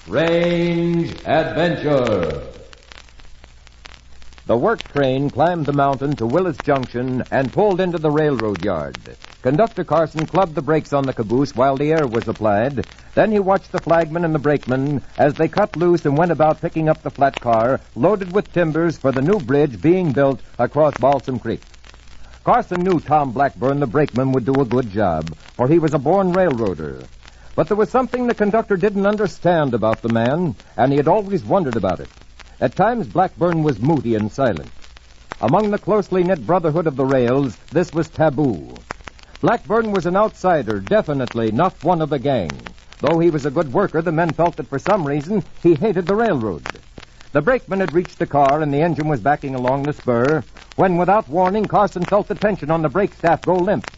Strange Adventure. The work train climbed the mountain to Willis Junction and pulled into the railroad yard. Conductor Carson clubbed the brakes on the caboose while the air was applied. Then he watched the flagman and the brakeman as they cut loose and went about picking up the flat car loaded with timbers for the new bridge being built across Balsam Creek. Carson knew Tom Blackburn, the brakeman, would do a good job, for he was a born railroader. But there was something the conductor didn't understand about the man, and he had always wondered about it. At times, Blackburn was moody and silent. Among the closely knit brotherhood of the rails, this was taboo. Blackburn was an outsider, definitely not one of the gang. Though he was a good worker, the men felt that for some reason he hated the railroad. The brakeman had reached the car, and the engine was backing along the spur, when, without warning, Carson felt the tension on the brake staff go limp.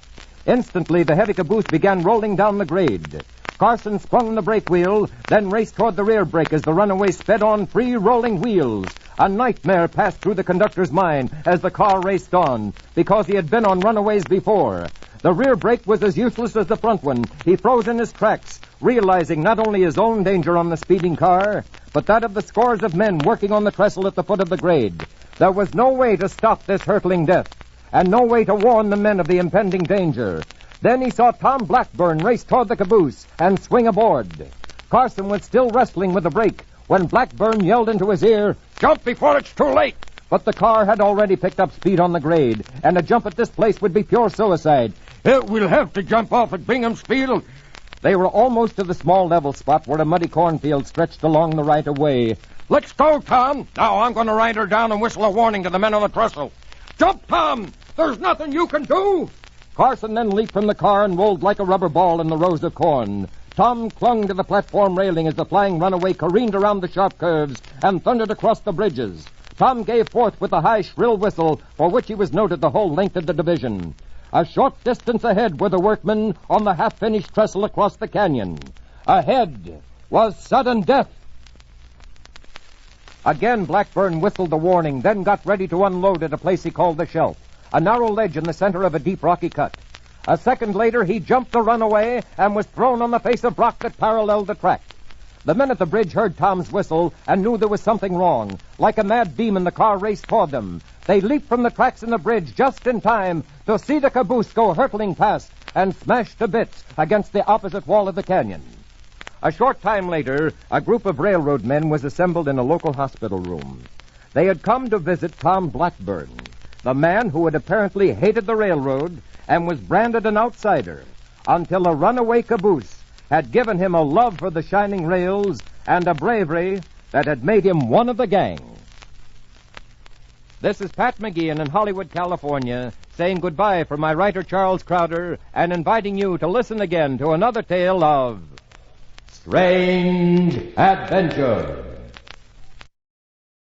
Instantly, the heavy caboose began rolling down the grade. Carson sprung the brake wheel, then raced toward the rear brake as the runaway sped on free rolling wheels. A nightmare passed through the conductor's mind as the car raced on, because he had been on runaways before. The rear brake was as useless as the front one. He froze in his tracks, realizing not only his own danger on the speeding car, but that of the scores of men working on the trestle at the foot of the grade. There was no way to stop this hurtling death, and no way to warn the men of the impending danger. Then he saw Tom Blackburn race toward the caboose and swing aboard. Carson was still wrestling with the brake when Blackburn yelled into his ear, "Jump before it's too late!" But the car had already picked up speed on the grade, and a jump at this place would be pure suicide. "We'll have to jump off at Bingham's Field." They were almost to the small level spot where a muddy cornfield stretched along the right-of-way. "Let's go, Tom. Now I'm going to ride her down and whistle a warning to the men on the trestle. Jump, Tom! There's nothing you can do!" Carson then leaped from the car and rolled like a rubber ball in the rows of corn. Tom clung to the platform railing as the flying runaway careened around the sharp curves and thundered across the bridges. Tom gave forth with a high, shrill whistle for which he was noted the whole length of the division. A short distance ahead were the workmen on the half-finished trestle across the canyon. Ahead was sudden death. Again, Blackburn whistled the warning, then got ready to unload at a place he called the Shelf, a narrow ledge in the center of a deep rocky cut. A second later, he jumped the runaway and was thrown on the face of rock that paralleled the track. The men at the bridge heard Tom's whistle and knew there was something wrong. Like a mad demon, the car raced toward them. They leaped from the tracks in the bridge just in time to see the caboose go hurtling past and smash to bits against the opposite wall of the canyon. A short time later, a group of railroad men was assembled in a local hospital room. They had come to visit Tom Blackburn, the man who had apparently hated the railroad and was branded an outsider, until a runaway caboose had given him a love for the shining rails and a bravery that had made him one of the gang. This is Pat McGeehan in Hollywood, California, saying goodbye from my writer Charles Crowder and inviting you to listen again to another tale of Strange Adventure.